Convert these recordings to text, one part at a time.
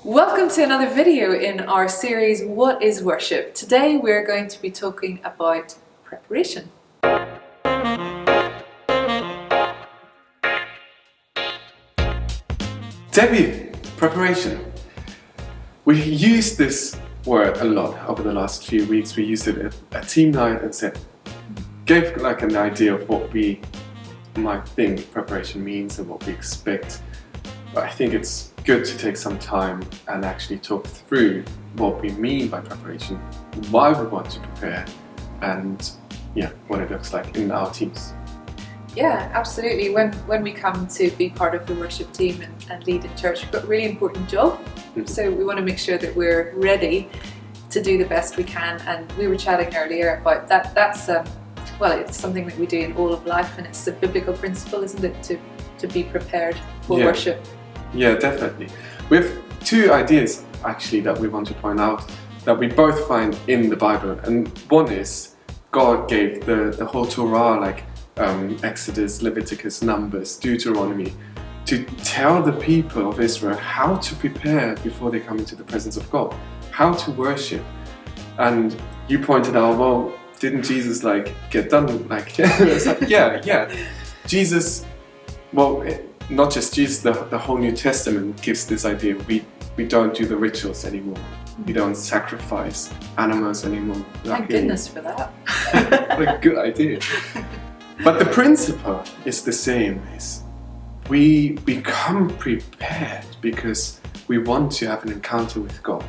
Welcome to another video in our series, What is Worship? Today we're going to be talking about preparation. Debut, preparation. We used this word a lot over the last few weeks. We used it at a team night and gave like an idea of what we might think preparation means and what we expect. But I think it's good to take some time and actually talk through what we mean by preparation, why we want to prepare, and what it looks like in our teams. Yeah, absolutely. When we come to be part of the worship team and lead in church, we've got a really important job. Mm-hmm. So we want to make sure that we're ready to do the best we can. And we were chatting earlier about that. It's something that we do in all of life, and it's a biblical principle, isn't it, to be prepared for worship. Yeah, definitely. We have two ideas actually that we want to point out that we both find in the Bible. And one is God gave the whole Torah, like Exodus, Leviticus, Numbers, Deuteronomy, to tell the people of Israel how to prepare before they come into the presence of God, how to worship. And you pointed out, well, didn't Jesus get done? It's like, yeah. Jesus, not just Jesus, the whole New Testament gives this idea. We don't do the rituals anymore. We don't sacrifice animals anymore. Thank goodness for that. What a good idea. But the principle is the same. We become prepared because we want to have an encounter with God.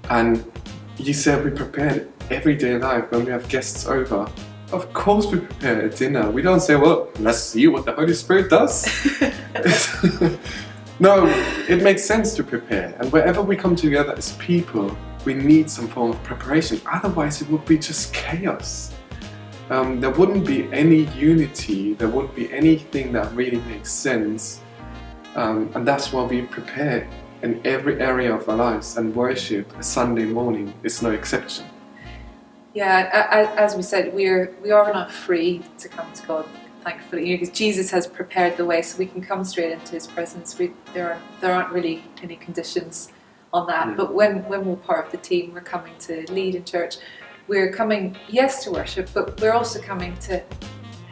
And you said we prepare everyday life when we have guests over. Of course we prepare a dinner. We don't say, well, let's see what the Holy Spirit does. No, it makes sense to prepare. And wherever we come together as people, we need some form of preparation. Otherwise it would be just chaos. There wouldn't be any unity. There wouldn't be anything that really makes sense. And that's why we prepare in every area of our lives. And worship, a Sunday morning, is no exception. Yeah, as we said, we are not free to come to God, thankfully, because Jesus has prepared the way, so we can come straight into His presence. There aren't really any conditions on that. But when we're part of the team, we're coming to lead in church. We're coming, yes, to worship, but we're also coming to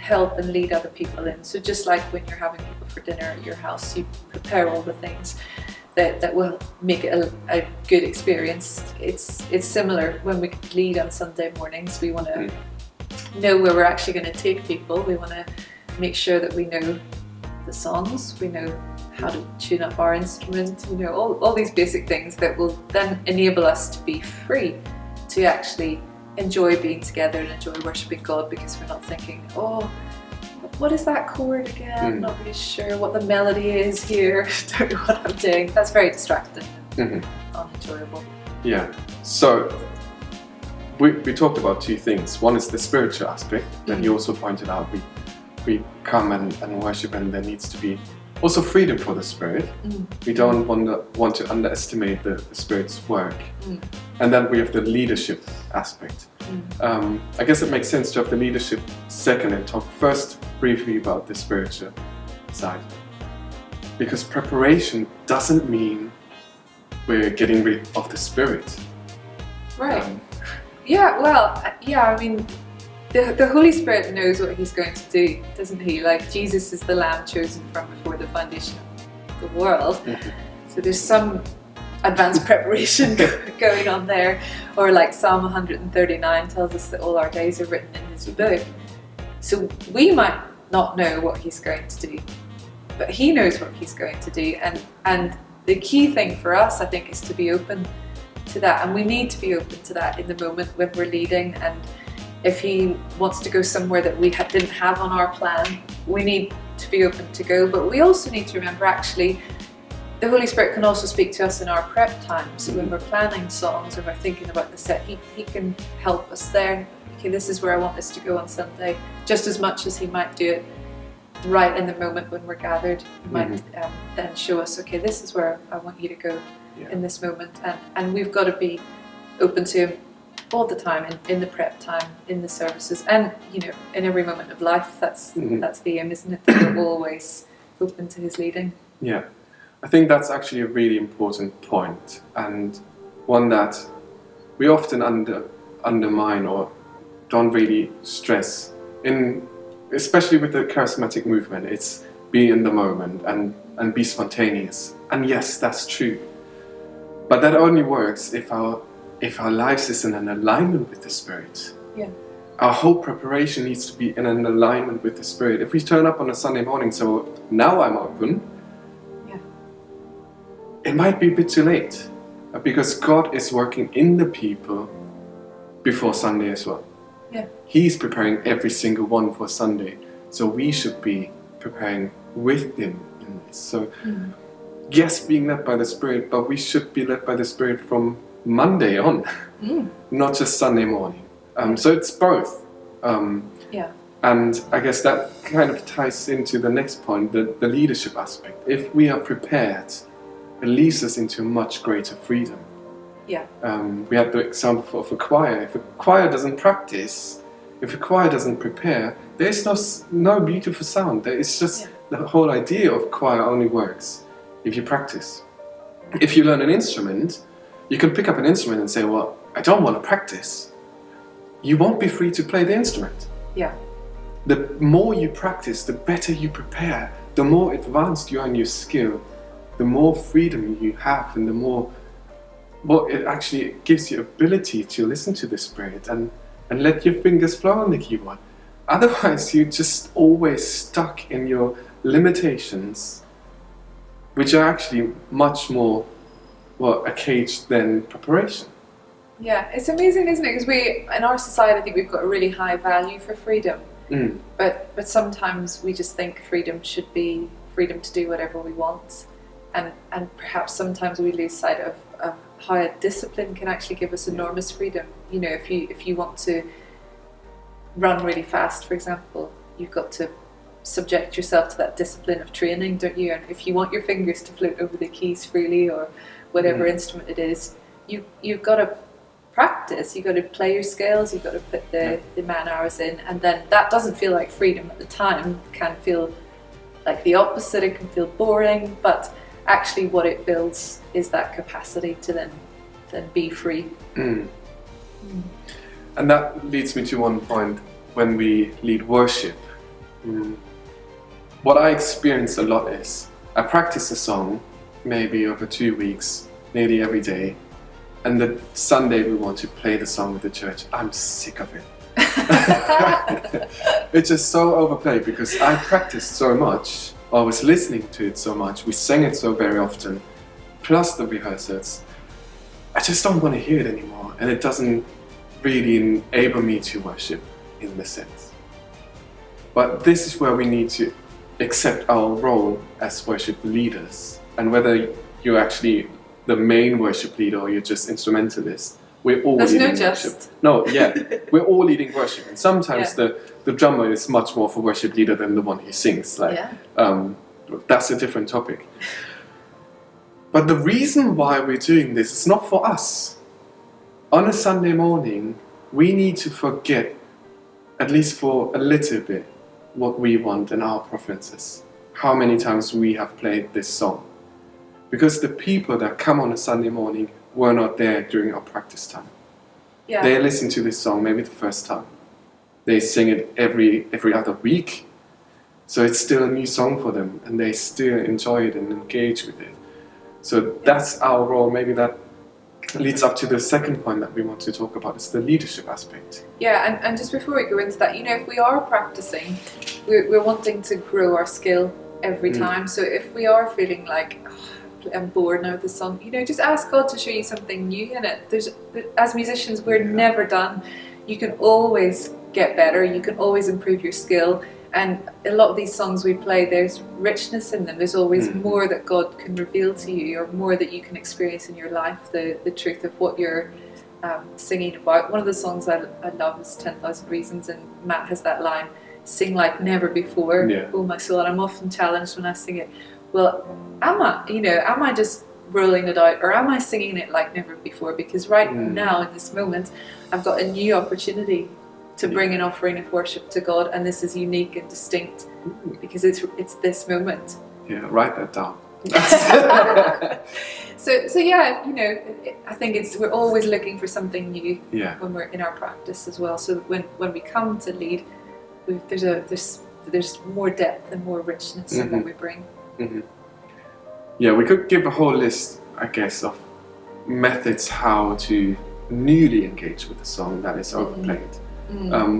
help and lead other people in. So just like when you're having people for dinner at your house, you prepare all the things that will make it a good experience. It's similar when we lead on Sunday mornings. We want to know where we're actually going to take people. We want to make sure that we know the songs, we know how to tune up our instruments, we know all these basic things that will then enable us to be free to actually enjoy being together and enjoy worshiping God, because we're not thinking, what is that chord again? I'm not really sure what the melody is here. Don't know what I'm doing. That's very distracting and unenjoyable. Yeah. So we talked about two things. One is the spiritual aspect that you also pointed out. We come and worship, and there needs to be also freedom for the Spirit. We don't want to underestimate the Spirit's work. And then we have the leadership aspect. I guess it makes sense to have the leadership second and talk first briefly about the spiritual side. Because preparation doesn't mean we're getting rid of the Spirit. Right. I mean, the Holy Spirit knows what He's going to do, doesn't He? Like, Jesus is the Lamb chosen from before the foundation of the world. So there's some advanced preparation going on there. Or like Psalm 139 tells us that all our days are written in His book. So we might not know what He's going to do, but He knows what He's going to do. And the key thing for us, I think, is to be open to that. And we need to be open to that in the moment when we're leading. And if He wants to go somewhere that we didn't have on our plan, we need to be open to go. But we also need to remember, actually, the Holy Spirit can also speak to us in our prep times. So when we're planning songs or we're thinking about the set, He can help us there. Okay, this is where I want this to go on Sunday, just as much as He might do it right in the moment when we're gathered. He might then show us, okay, this is where I want you to go in this moment. And we've got to be open to Him all the time, in the prep time, in the services, and in every moment of life. That's the aim, isn't it? That we're always open to His leading. Yeah. I think that's actually a really important point, and one that we often undermine or don't really stress, especially with the charismatic movement. It's be in the moment and be spontaneous. And yes, that's true. But that only works if our lives is in an alignment with the Spirit. Yeah. Our whole preparation needs to be in an alignment with the Spirit. If we turn up on a Sunday morning, so now I'm open, it might be a bit too late, because God is working in the people before Sunday as well. Yeah. He's preparing every single one for Sunday, so we should be preparing with Him in this. So, yes, being led by the Spirit, but we should be led by the Spirit from Monday on, not just Sunday morning. So it's both. And I guess that kind of ties into the next point, the leadership aspect. If we are prepared, it leads us into much greater freedom. Yeah. We had the example of a choir. If a choir doesn't practice, if a choir doesn't prepare, there's no beautiful sound. It's just the whole idea of choir only works if you practice. If you learn an instrument, you can pick up an instrument and say, well, I don't want to practice. You won't be free to play the instrument. Yeah. The more you practice, the better you prepare, the more advanced you are in your skill, the more freedom you have, and the more it actually gives you ability to listen to the Spirit and let your fingers flow on the keyboard. Otherwise, you're just always stuck in your limitations, which are actually much more, a cage than preparation. Yeah, it's amazing, isn't it? Because in our society, I think we've got a really high value for freedom. But sometimes we just think freedom should be freedom to do whatever we want. And perhaps sometimes we lose sight of how a discipline can actually give us enormous freedom. You know, if you want to run really fast, for example, you've got to subject yourself to that discipline of training, don't you? And if you want your fingers to float over the keys freely, or whatever instrument it is, you've got to practice. You've got to play your scales. You've got to put the man hours in, and then that doesn't feel like freedom at the time. It can feel like the opposite. It can feel boring, but actually what it builds is that capacity to then be free. And that leads me to one point when we lead worship. What I experience a lot is I practice a song maybe over 2 weeks, nearly every day, and the Sunday we want to play the song with the church. I'm sick of it. It's just so overplayed because I practiced so much. I was listening to it so much, we sang it so very often, plus the rehearsals. I just don't want to hear it anymore, and it doesn't really enable me to worship in the sense. But this is where we need to accept our role as worship leaders, and whether you're actually the main worship leader or you're just instrumentalist, we're all leading worship. We're all leading worship, and sometimes the drummer is much more of a worship leader than the one who sings. That's a different topic. But the reason why we're doing this is not for us. On a Sunday morning, we need to forget, at least for a little bit, what we want and our preferences. How many times we have played this song. Because the people that come on a Sunday morning were not there during our practice time. Yeah. They listen to this song maybe the first time. They sing it every other week. So it's still a new song for them, and they still enjoy it and engage with it. So that's our role. Maybe that leads up to the second point that we want to talk about, is the leadership aspect. Yeah, and just before we go into that, if we are practicing, we're wanting to grow our skill every time. So if we are feeling like, I'm bored now with this song, just ask God to show you something new in it. As musicians, we're never done. You can always get better. You can always improve your skill. And a lot of these songs we play, there's richness in them. There's always more that God can reveal to you, or more that you can experience in your life, the truth of what you're singing about. One of the songs I love is 10,000 Reasons, and Matt has that line, sing like never before, oh my soul. And I'm often challenged when I sing it, well, am I just rolling it out, or am I singing it like never before? Because right now, in this moment, I've got a new opportunity to bring an offering of worship to God, and this is unique and distinct because it's this moment. Yeah, write that down. So yeah, you know, I think we're always looking for something new when we're in our practice as well. So when we come to lead, there's more depth and more richness in what we bring. Yeah, we could give a whole list, I guess, of methods how to newly engage with a song that is overplayed.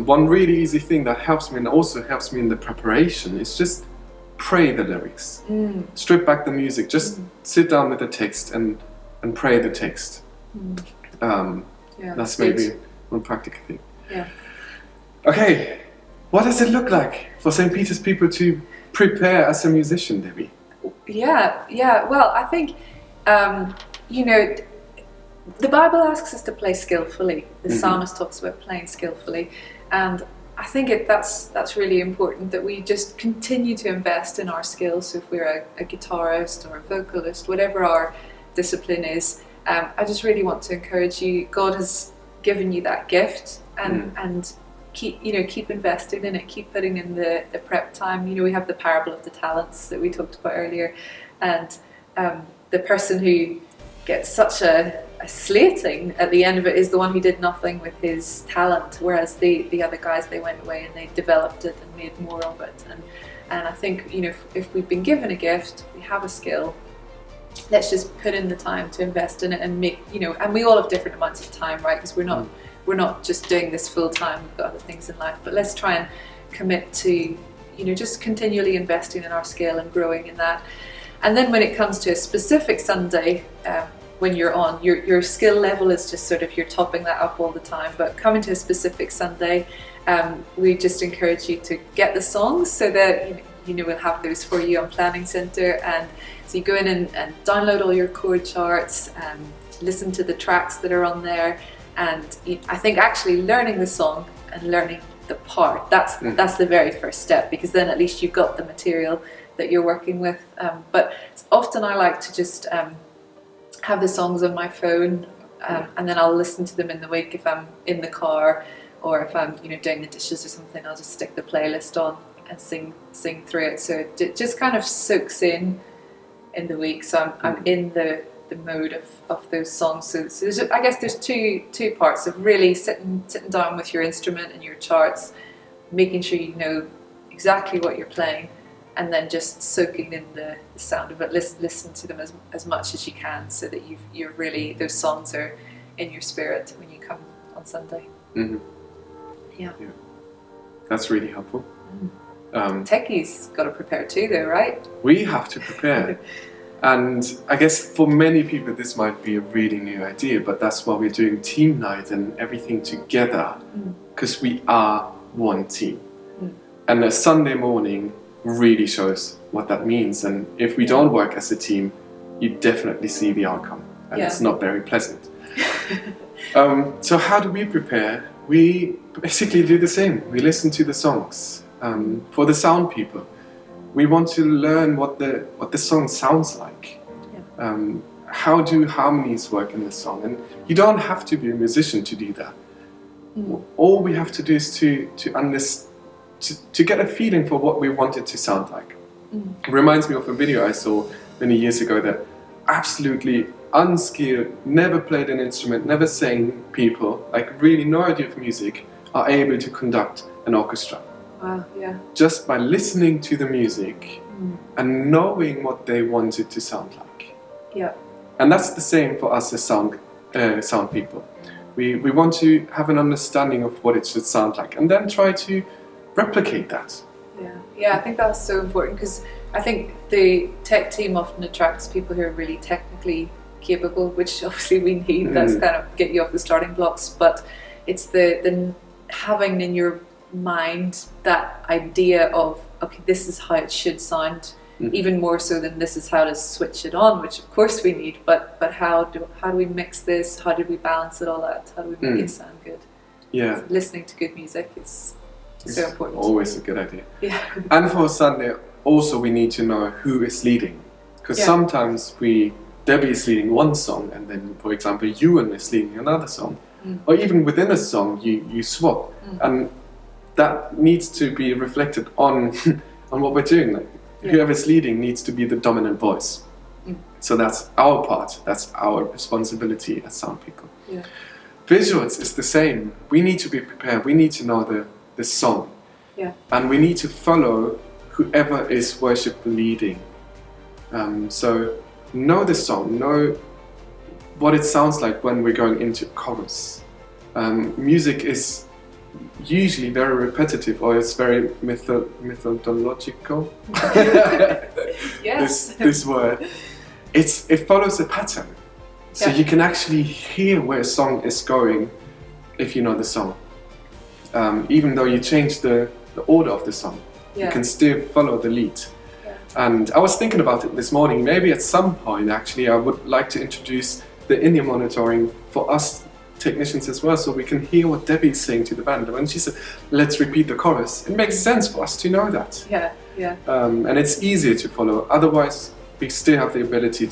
One really easy thing that helps me and also helps me in the preparation is just pray the lyrics. Strip back the music, just sit down with the text and pray the text. That's maybe one practical thing. Yeah. Okay, what does it look like for St. Peter's people to prepare as a musician, Debbie? Yeah. Well, I think, you know, the Bible asks us to play skillfully. The psalmist talks about playing skillfully, and I think that's really important that we just continue to invest in our skills. So if we're a guitarist or a vocalist, whatever our discipline is, I just really want to encourage you. God has given you that gift, and keep investing in it. Keep putting in the prep time. You know, we have the parable of the talents that we talked about earlier, and the person who gets such a slating at the end of it is the one who did nothing with his talent, whereas the other guys, they went away and they developed it and made more of it. And I think, you know, if we've been given a gift, we have a skill, let's just put in the time to invest in it and make, you know, and we all have different amounts of time, right? Because we're not just doing this full time, we've got other things in life, but let's try and commit to, you know, just continually investing in our skill and growing in that. And then when it comes to a specific Sunday, when you're on, your skill level is just sort of, you're topping that up all the time. But coming to a specific Sunday, we just encourage you to get the songs so that, you know, we'll have those for you on Planning Centre. And so you go in and download all your chord charts, listen to the tracks that are on there. And I think actually learning the song and learning the part, that's the very first step, because then at least you've got the material that you're working with. But often I like to just have the songs on my phone, and then I'll listen to them in the week if I'm in the car, or if I'm, you know, doing the dishes or something. I'll just stick the playlist on and sing through it. So it just kind of soaks in the week. So I'm in the mode of those songs. So I guess there's two parts of really sitting down with your instrument and your charts, making sure you know exactly what you're playing, and then just soaking in the sound of it. Listen to them as much as you can, so that you're really, those songs are in your spirit when you come on Sunday. Yeah. That's really helpful. Techie's got to prepare too, though, right? We have to prepare. And I guess for many people this might be a really new idea, but that's why we're doing team night and everything together, because we are one team. And a Sunday morning really shows what that means. And if we don't work as a team, you definitely see the outcome, and it's not very pleasant. So how do we prepare? We basically do the same. We listen to the songs. For the sound people, we want to learn what the song sounds like. How do harmonies work in the song? And you don't have to be a musician to do that. All we have to do is to get a feeling for what we want it to sound like. It reminds me of a video I saw many years ago that absolutely unskilled, never played an instrument, never sang people, like really no idea of music, are able to conduct an orchestra. Wow, yeah. Just by listening to the music and knowing what they want it to sound like. Yeah. And that's the same for us as sound people. We want to have an understanding of what it should sound like, and then try to replicate that. Yeah, I think that's so important, because I think the tech team often attracts people who are really technically capable, which obviously we need. That's kind of get you off the starting blocks, but it's the having in your mind that idea of, okay, this is how it should sound, even more so than this is how to switch it on, which of course we need, but how do we mix this, how do we balance it all out, how do we make it sound good? So listening to good music is so important. Always a good idea. And for Sunday also we need to know who is leading, because sometimes Debbie is leading one song, and then for example Ewan is leading another song, or even within a song you swap, and that needs to be reflected on what we're doing. Like whoever's leading needs to be the dominant voice. So that's our part, that's our responsibility as sound people. Yeah. Visuals is the same. We need to be prepared, we need to know the song. Yeah. And we need to follow whoever is worship leading. So know the song, know what it sounds like when we're going into chorus. Music is usually very repetitive, or it's very methodological. Yes. This word. It follows a pattern. So Yeah. you can actually hear where a song is going if you know the song. Even though you change the order of the song, you can still follow the lead. Yeah. And I was thinking about it this morning. Maybe at some point, actually, I would like to introduce the in-ear monitoring for us technicians as well, so we can hear what Debbie's saying to the band. When she said, "Let's repeat the chorus," it makes sense for us to know that. Yeah. Yeah. And it's easier to follow. Otherwise, we still have the ability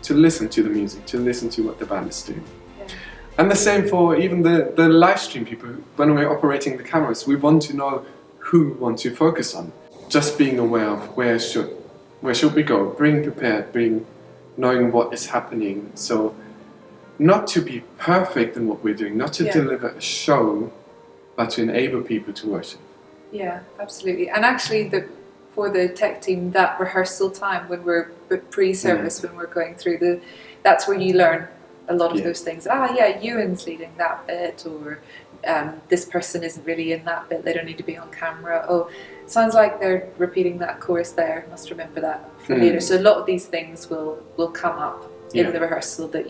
to listen to the music, to listen to what the band is doing. Yeah. And the same for even the live stream people. When we're operating the cameras, we want to know who we want to focus on. Just being aware of where should we go, being prepared, knowing what is happening. So not to be perfect in what we're doing, not to deliver a show, but to enable people to worship. Yeah, absolutely. And actually, for the tech team, that rehearsal time when we're pre-service, when we're going through that's where you learn a lot of those things. Ewan's leading that bit, or this person isn't really in that bit, they don't need to be on camera. Oh, sounds like they're repeating that chorus there, must remember that for later. So a lot of these things will come up in the rehearsal, that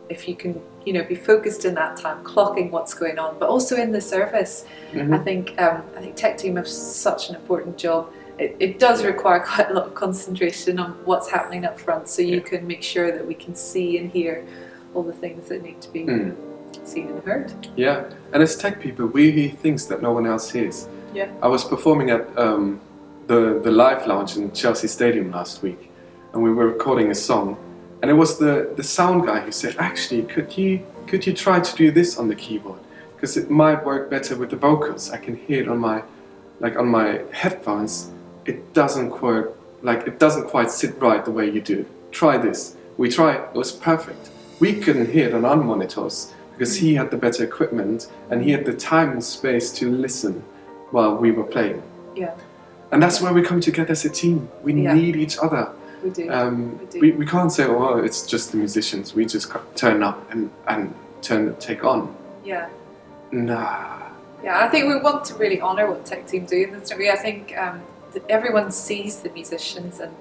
if you can, be focused in that time, clocking what's going on, but also in the service. I think tech team have such an important job. It does require quite a lot of concentration on what's happening up front, so you can make sure that we can see and hear all the things that need to be seen and heard. Yeah, and as tech people, we hear things that no one else hears. Yeah. I was performing at the live lounge in Chelsea Stadium last week, and we were recording a song, and it was the sound guy who said, "Actually, could you try to do this on the keyboard? Because it might work better with the vocals. I can hear it on my headphones. It doesn't quite sit right the way you do. Try this." We tried. It was perfect. We couldn't hear it on our monitors because he had the better equipment and he had the time and space to listen while we were playing. Yeah. And that's where we come together as a team. We need each other. We do. We can't say, "Oh, it's just the musicians. We just turn up and take on." Yeah. Nah. Yeah, I think we want to really honour what tech team do. And I think that everyone sees the musicians, and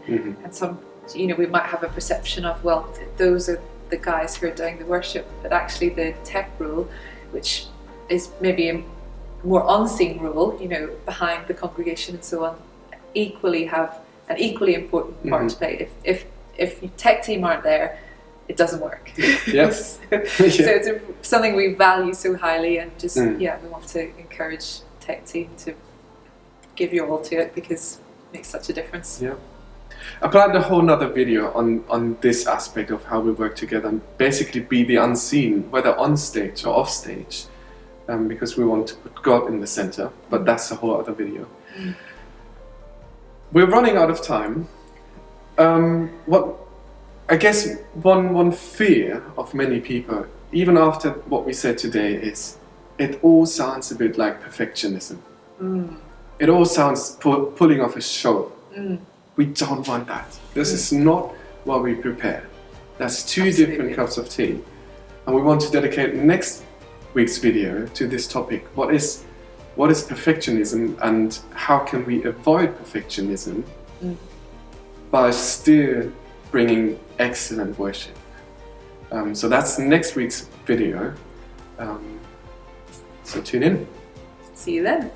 some, we might have a perception of, well, those are the guys who are doing the worship, but actually the tech role, which is maybe a more unseen role, behind the congregation and so on, equally have an equally important part to play. If tech team aren't there, it doesn't work. Yes. So it's something we value so highly, and just we want to encourage tech team to give your all to it, because it makes such a difference. Yeah. I planned a whole nother video on this aspect of how we work together and basically be the unseen, whether on stage or off stage, because we want to put God in the center, but that's a whole other video. We're running out of time. I guess one fear of many people, even after what we said today, is it all sounds a bit like perfectionism. It all sounds pulling off a show. We don't want that. This is not what we prepare. That's two different cups of tea. And we want to dedicate next week's video to this topic. What is perfectionism, and how can we avoid perfectionism by still bringing excellent worship? So that's next week's video. So tune in. See you then.